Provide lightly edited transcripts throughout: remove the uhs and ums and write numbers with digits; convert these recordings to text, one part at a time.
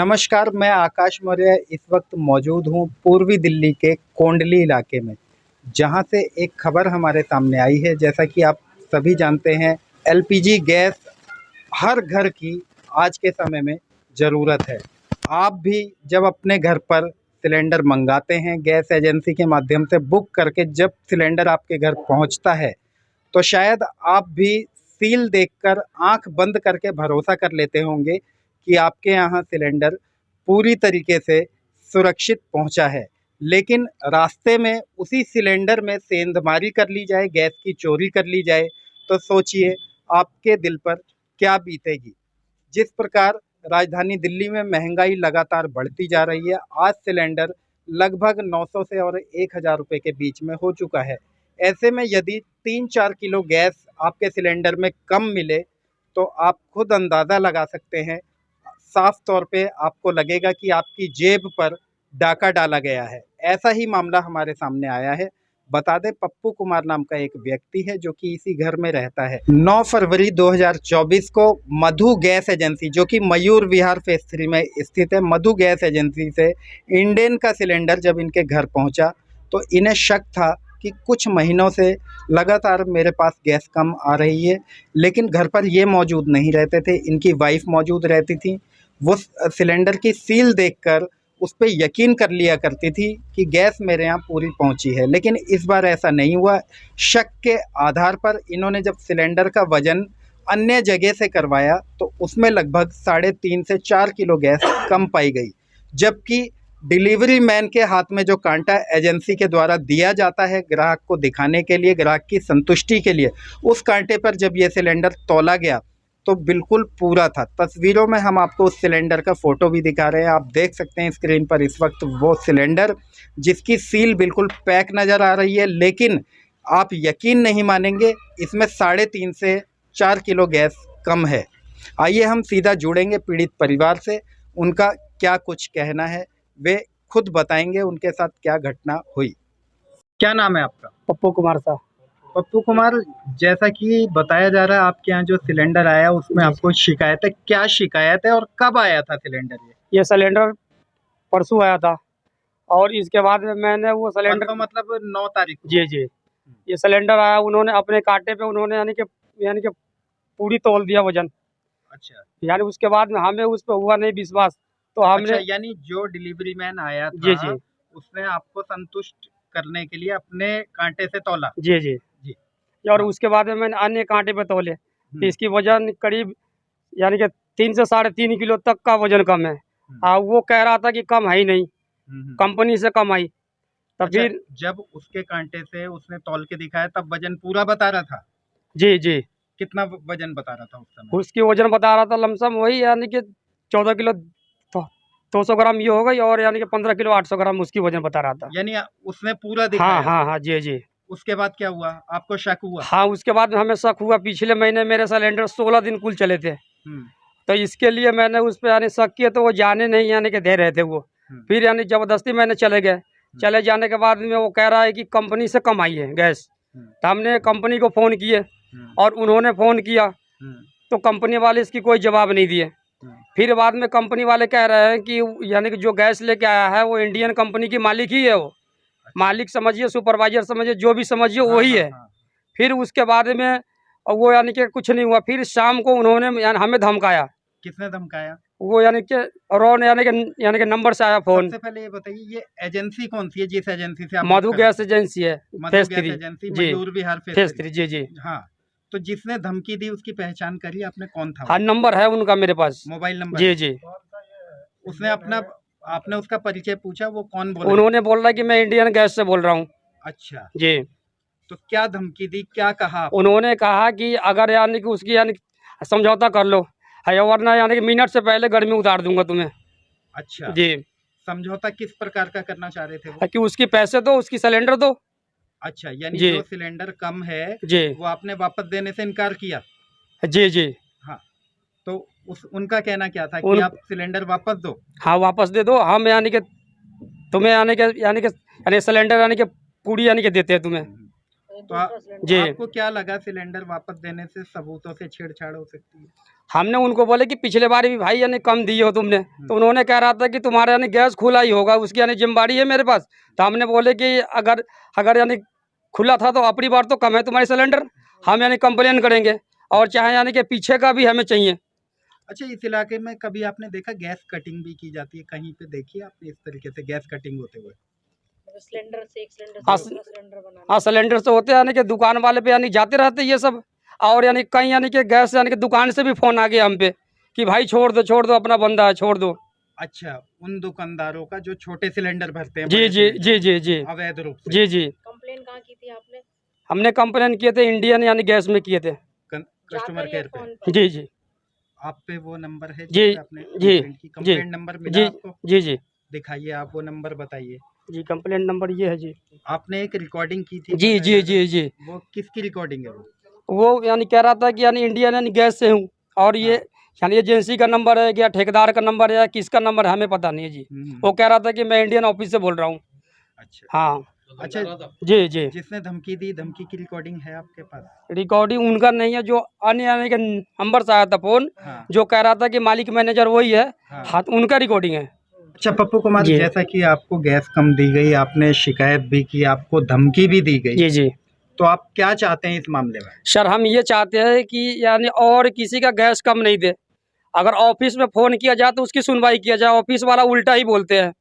नमस्कार, मैं आकाश मौर्य इस वक्त मौजूद हूँ पूर्वी दिल्ली के कोंडली इलाके में, जहाँ से एक खबर हमारे सामने आई है। जैसा कि आप सभी जानते हैं, एलपीजी गैस हर घर की आज के समय में ज़रूरत है। आप भी जब अपने घर पर सिलेंडर मंगाते हैं, गैस एजेंसी के माध्यम से बुक करके जब सिलेंडर आपके घर पहुँचता है, तो शायद आप भी सील देखकर आँख बंद करके भरोसा कर लेते होंगे कि आपके यहाँ सिलेंडर पूरी तरीके से सुरक्षित पहुँचा है। लेकिन रास्ते में उसी सिलेंडर में सेंधमारी कर ली जाए, गैस की चोरी कर ली जाए, तो सोचिए आपके दिल पर क्या बीतेगी। जिस प्रकार राजधानी दिल्ली में महंगाई लगातार बढ़ती जा रही है, आज सिलेंडर लगभग 900 से और 1000 रुपये के बीच में हो चुका है। ऐसे में यदि 3-4 किलो गैस आपके सिलेंडर में कम मिले, तो आप खुद अंदाज़ा लगा सकते हैं, साफ तौर पे आपको लगेगा कि आपकी जेब पर डाका डाला गया है। ऐसा ही मामला हमारे सामने आया है। बता दें, पप्पू कुमार नाम का एक व्यक्ति है जो कि इसी घर में रहता है। 9 फरवरी 2024 को मधु गैस एजेंसी, जो कि मयूर विहार फेज 3 में स्थित है, मधु गैस एजेंसी से इंडेन का सिलेंडर जब इनके घर पहुंचा, तो इन्हें शक था कि कुछ महीनों से लगातार मेरे पास गैस कम आ रही है। लेकिन घर पर ये मौजूद नहीं रहते थे, इनकी वाइफ मौजूद रहती थी। वो सिलेंडर की सील देखकर उस पे यकीन कर लिया करती थी कि गैस मेरे यहाँ पूरी पहुँची है। लेकिन इस बार ऐसा नहीं हुआ। शक के आधार पर इन्होंने जब सिलेंडर का वज़न अन्य जगह से करवाया, तो उसमें लगभग 3.5 से 4 किलो गैस कम पाई गई। जबकि डिलीवरी मैन के हाथ में जो कांटा एजेंसी के द्वारा दिया जाता है ग्राहक को दिखाने के लिए, ग्राहक की संतुष्टि के लिए, उस कांटे पर जब ये सिलेंडर तौला गया तो बिल्कुल पूरा था। तस्वीरों में हम आपको उस सिलेंडर का फ़ोटो भी दिखा रहे हैं। आप देख सकते हैं स्क्रीन पर इस वक्त वो सिलेंडर जिसकी सील बिल्कुल पैक नज़र आ रही है। लेकिन आप यकीन नहीं मानेंगे, इसमें 3.5 से 4 किलो गैस कम है। आइए हम सीधा जुड़ेंगे पीड़ित परिवार से, उनका क्या कुछ कहना है, वे खुद बताएंगे उनके साथ क्या घटना हुई। क्या नाम है आपका? पप्पू कुमार साहब। पप्पू कुमार, जैसा कि बताया जा रहा है आपके यहाँ जो सिलेंडर आया उसमें आपको शिकायत है, क्या शिकायत है और कब आया था सिलेंडर? ये सिलेंडर परसों आया था और इसके बाद में मैंने वो सिलेंडर परसों मतलब 9 तारीख को? जी ये सिलेंडर आया, उन्होंने अपने कांटे पे उन्होंने यानी कि पूरी तौल दिया वजन। अच्छा, यानी उसके बाद में हमें उस पर हुआ नहीं विश्वास, तो हमने अच्छा, यानी जो डिलीवरी मैन आया जी था उसने आपको संतुष्ट करने के लिए अपने कांटे से तौला? जी जी जी। और हाँ। उसके बाद में मैंने अन्य कांटे पे तौले, तो इसकी वजन करीब यानी कि 3 से 3.5 किलो तक का वजन कम है। वो कह रहा था कि कम है ही नहीं, कंपनी से कम आई। तब अच्छा, फिर जब उसके कांटे से उसने तौल के दिखाया तब वजन पूरा बता रहा था? जी कितना वजन बता रहा था उस समय? उसकी वजन बता रहा था लमसम वही यानी कि 14 किलो 200 ग्राम ये हो गई, और यानी कि 15 किलो 800 ग्राम उसकी वजन बता रहा था। यानी उसने पूरा दिखाया? हाँ जी। उसके बाद क्या हुआ? आपको शक हुआ? हाँ, उसके बाद में हमें शक हुआ। पिछले महीने मेरे सिलेंडर 16 दिन कुल चले थे, तो इसके लिए मैंने उस पर यानी शक किया, तो वो जाने नहीं यानी कि दे रहे थे वो। फिर यानी ज़बरदस्ती मैंने चले गए। चले जाने के बाद में वो कह रहा है कि कंपनी से कम आई है गैस। तो हमने कंपनी को फ़ोन किए और उन्होंने फ़ोन किया, तो कंपनी वाले इसकी कोई जवाब नहीं दिए। फिर बाद में कंपनी वाले कह रहे हैं कि यानी कि जो गैस लेके आया है वो इंडियन कंपनी की मालिक ही है। वो मालिक समझिए, सुपरवाइजर समझिए, जो भी समझिए वही है। फिर उसके बाद में वो यानी कि कुछ नहीं हुआ। फिर शाम को उन्होंने हमें धमकाया। किसने धमकाया? वो यानी कि रॉन यानी कि नंबर से आया फोन। सबसे पहले ये बताइए, ये एजेंसी कौन सी है जिस एजेंसी से आप? मधु गैस एजेंसी है, मधु gas agency, Mayur Vihar phase 3 जी। हाँ, तो जिसने धमकी दी उसकी पहचान करी आपने, कौन था? हाँ, नंबर है उनका मेरे पास, मोबाइल नंबर? जी। उसने अपना, आपने उसका परिचय पूछा, वो कौन बोला? उन्होंने बोल रहा है कि मैं इंडियन गैस से बोल रहा हूँ। अच्छा जी। तो क्या धमकी दी, क्या कहा? उन्होंने कहा कि अगर यानी कि उसकी यानी समझौता कर लो, है, वरना यानी कि मिनट से पहले गर्मी उतार दूंगा तुम्हें। अच्छा जी। समझौता किस प्रकार का करना चाह रहे थे वो? कि उसकी पैसे दो, उसकी सिलेंडर दो। अच्छा, यानी जी। जो सिलेंडर कम है जी वो आपने वापस देने से इनकार किया? जी। हाँ, तो उनका कहना क्या था कि आप सिलेंडर वापस दो? हाँ, वापस दे दो, हम यानी कि तुम्हें यानी कि सिलेंडर यानी कि पूरी यानी कि देते हैं तुम्हें। तो जी आपको क्या लगा सिलेंडर वापस देने से सबूतों से छेड़छाड़ हो सकती है? हमने उनको बोले कि पिछले बार भी भाई यानी कम दिए हो तुमने, तो उन्होंने कह रहा था कि तुम्हारा यानी गैस खुला ही होगा, उसकी यानी जिम्मेदारी है मेरे पास। तो हमने बोले कि अगर अगर यानी खुला था तो अपनी बार तो कम है तुम्हारी सिलेंडर, हम यानी कंप्लेन करेंगे और चाहे यानी कि पीछे का भी हमें चाहिए। अच्छा, इस इलाके में कभी आपने देखा गैस कटिंग भी की जाती है? कहीं पे देखी है आपने इस तरीके से गैस कटिंग होते हुए? सिलेंडर से एक सिलेंडर हाँ से दूसरा सिलेंडर बनाना। हाँ, सिलेंडर से होते हैं यानी कि दुकान वाले पे यानी जाते रहते ये सब, और यानी कहीं यानी कि गैस यानी कि दुकान से भी फ़ोन आ गया हम पे कि भाई छोड़ दो अपना बंदा है, छोड़ दो। अच्छा, उन दुकानदारों का जो छोटे सिलेंडर भरते हैं, जी बड़े जी सिलेंडर जी जी जी अवैध रूप से। जी जी कंप्लेन कहाँ की थी आपने? हमने कंप्लेन किए थे इंडियन यानी गैस में किए थे। कस्टमर जाकर या केयर पे। फोन पर? जी जी आप पे वो नंबर है जी जिसपे आपने जी कंप्लेंट की? जी कंप्लेंट नंबर मिला जी आपको? जी जी दिखाइए, आप वो नंबर बताइए। जी कंप्लेंट नंबर ये है जी। आपने एक रिकॉर्डिंग की थी, जी बताया जी जा रहा जी जी है। वो किसकी रिकॉर्डिंग है वो? वो यानी कह रहा था कि यानी इंडियन यानी गैस से हूँ, और ये हाँ। यानी एजेंसी का नंबर है या ठेकेदार का नंबर है या किसका नंबर है हमें पता नहीं है जी। वो कह रहा था कि मैं इंडियन ऑफिस से बोल रहा हूँ। अच्छा हाँ अच्छा, जी जी जिसने धमकी दी, धमकी की रिकॉर्डिंग है आपके पास? रिकॉर्डिंग उनका नहीं है, जो अन्य यानी कि नंबर से आया था फोन, हाँ जो कह रहा था कि मालिक मैनेजर वही है, हाँ। हाँ तो उनका रिकॉर्डिंग है। अच्छा पप्पू कुमार, जी जैसा कि आपको गैस कम दी गई, आपने शिकायत भी की, आपको धमकी भी दी गई, जी जी तो आप क्या चाहते हैं इस मामले में? सर, हम ये चाहते हैं कि यानी और किसी का गैस कम नहीं दे। अगर ऑफिस में फ़ोन किया जाए तो उसकी सुनवाई किया जाए, ऑफिस वाला उल्टा ही बोलते हैं।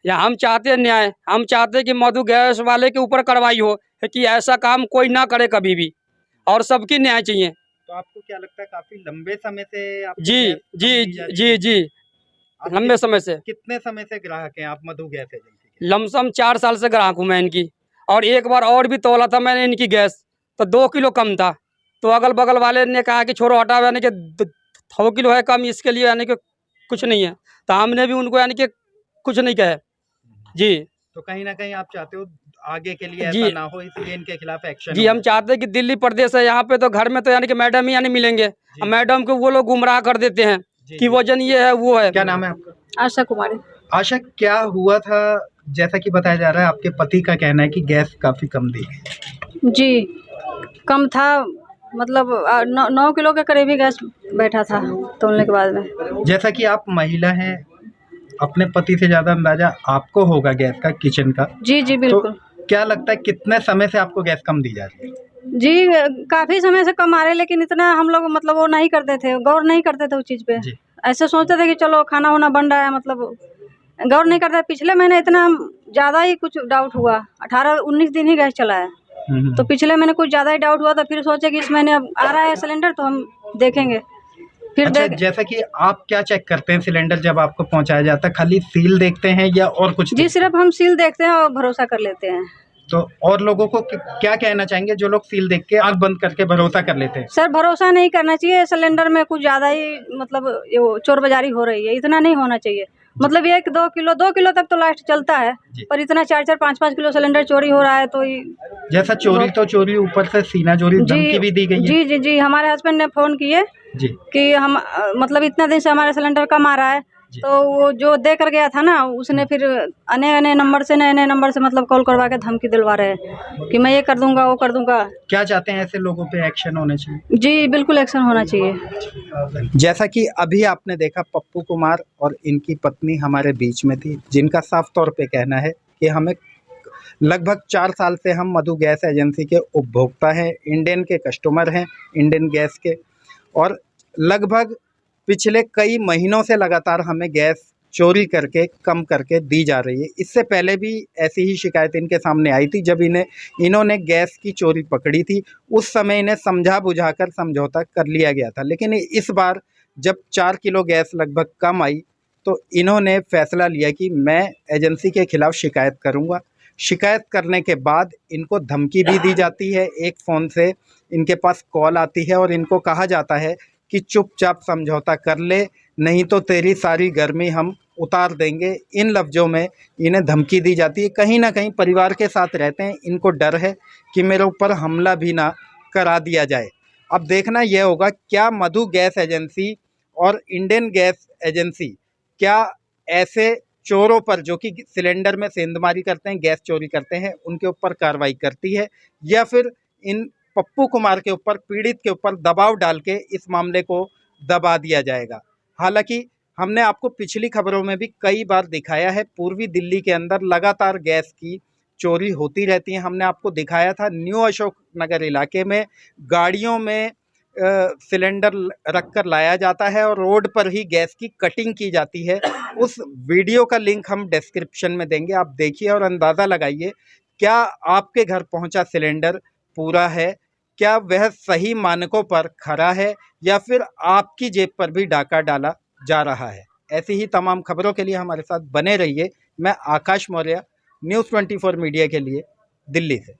या हम चाहते हैं न्याय, हम चाहते हैं कि मधु गैस वाले के ऊपर कार्रवाई हो कि ऐसा काम कोई ना करे कभी भी, और सबकी न्याय चाहिए। तो आपको क्या लगता है काफी लंबे समय से आपको जी गैस कम जी दी जा रही जी है? जी आप लंबे समय से, कितने समय से ग्राहक हैं आप मधु गैस एजेंसी के? लमसम 4 साल से ग्राहक हूँ मैं इनकी। और एक बार और भी तोला था मैंने इनकी गैस, तो 2 किलो कम था, तो अगल बगल वाले ने कहा कि छोड़ो हटाओ, यानी कि 2 किलो है कम, इसके लिए यानी कि कुछ नहीं है। तो हमने भी उनको यानी कि कुछ नहीं कहे। जी तो कहीं ना कहीं आप चाहते हो आगे के लिए जी ऐसा ना हो, इसलिए इनके खिलाफ एक्शन जी, हम चाहते हैं कि दिल्ली प्रदेश है यहाँ पे, तो घर में तो यानी कि मैडम ही यानी मिलेंगे, जी। मैडम को वो लोग गुमराह कर देते हैं जी, कि जी। वजन ये है वो है। क्या नाम है आपका? आशा कुमारी। आशा, क्या हुआ था? जैसा कि बताया जा रहा है आपके पति का कहना है कि गैस काफी कम दी गई। जी, कम था, मतलब 9 किलो के करीब ही गैस बैठा था तोलने के बाद में। जैसा कि आप महिला हैं, अपने पति से ज्यादा अंदाजा आपको होगा गैस का, किचन का। जी जी तो बिल्कुल। क्या लगता है कितने समय से आपको गैस कम दी जा रही है? जी, काफ़ी समय से कम आ रहे, लेकिन इतना हम लोग मतलब वो नहीं करते थे, गौर नहीं करते थे उस चीज़ पे। जी। ऐसे सोचते थे कि चलो खाना वाना बन रहा है, मतलब गौर नहीं करते। पिछले महीने इतना ज़्यादा ही कुछ डाउट हुआ, 18-19 दिन ही गैस चला है, तो पिछले महीने कुछ ज़्यादा ही डाउट हुआ, तो फिर सोचे कि इस महीने अब आ रहा है सिलेंडर तो हम देखेंगे। फिर अच्छा, जैसा कि आप क्या चेक करते हैं सिलेंडर जब आपको पहुंचाया जाता है? खाली सील देखते हैं या और कुछ जी, देखते हैं? सिर्फ हम सील देखते हैं और भरोसा कर लेते हैं। तो और लोगों को क्या कहना चाहेंगे जो लोग सील देख के आंख बंद करके भरोसा कर लेते हैं? सर, भरोसा नहीं करना चाहिए, सिलेंडर में कुछ ज़्यादा ही मतलब ये वो चोर बाजारी हो रही है, इतना नहीं होना चाहिए। मतलब 2 किलो तक तो लास्ट चलता है, पर इतना 4-4, 5-5 किलो सिलेंडर चोरी हो रहा है, तो ये जैसा चोरी तो चोरी, ऊपर से सीना चोरी, धमकी भी दी गई है। जी जी जी, हमारे हस्बैंड ने फ़ोन किए जी कि हम मतलब इतना दिन से हमारा सिलेंडर कम आ रहा है, तो वो जो दे कर गया था ना, उसने फिर नए नंबर से, नए नंबर से मतलब कॉल करवा के धमकी दिलवा रहे हैं कि मैं ये कर दूंगा, वो कर दूंगा। क्या चाहते हैं ऐसे लोगों पे एक्शन होने चाहिए? जी बिल्कुल, एक्शन होना चाहिए। जैसा कि अभी आपने देखा, पप्पू कुमार और इनकी पत्नी हमारे बीच में थी, जिनका साफ तौर पे कहना है कि हमें लगभग 4 साल से हम मधु गैस एजेंसी के उपभोक्ता हैं, इंडेन के कस्टमर हैं, इंडेन गैस के, और लगभग पिछले कई महीनों से लगातार हमें गैस चोरी करके, कम करके दी जा रही है। इससे पहले भी ऐसी ही शिकायत इनके सामने आई थी, जब इन्होंने गैस की चोरी पकड़ी थी, उस समय इन्हें समझा बुझाकर समझौता कर लिया गया था। लेकिन इस बार जब 4 किलो गैस लगभग कम आई, तो इन्होंने फैसला लिया कि मैं एजेंसी के खिलाफ शिकायत करूंगा। शिकायत करने के बाद इनको धमकी भी दी जाती है, एक फ़ोन से इनके पास कॉल आती है और इनको कहा जाता है कि चुपचाप समझौता कर ले, नहीं तो तेरी सारी गर्मी हम उतार देंगे। इन लफ्ज़ों में इन्हें धमकी दी जाती है। कहीं ना कहीं परिवार के साथ रहते हैं, इनको डर है कि मेरे ऊपर हमला भी ना करा दिया जाए। अब देखना यह होगा, क्या मधु गैस एजेंसी और इंडेन गैस एजेंसी क्या ऐसे चोरों पर, जो कि सिलेंडर में सेंधमारी करते हैं, गैस चोरी करते हैं, उनके ऊपर कार्रवाई करती है, या फिर इन पप्पू कुमार के ऊपर, पीड़ित के ऊपर दबाव डाल के इस मामले को दबा दिया जाएगा। हालांकि हमने आपको पिछली खबरों में भी कई बार दिखाया है, पूर्वी दिल्ली के अंदर लगातार गैस की चोरी होती रहती है। हमने आपको दिखाया था न्यू अशोक नगर इलाके में गाड़ियों में सिलेंडर रखकर लाया जाता है और रोड पर ही गैस की कटिंग की जाती है। उस वीडियो का लिंक हम डिस्क्रिप्शन में देंगे, आप देखिए और अंदाज़ा लगाइए, क्या आपके घर पहुंचा सिलेंडर पूरा है, क्या वह सही मानकों पर खरा है, या फिर आपकी जेब पर भी डाका डाला जा रहा है। ऐसी ही तमाम खबरों के लिए हमारे साथ बने रहिए। मैं आकाश मौर्य, न्यूज़ 24 मीडिया के लिए, दिल्ली से।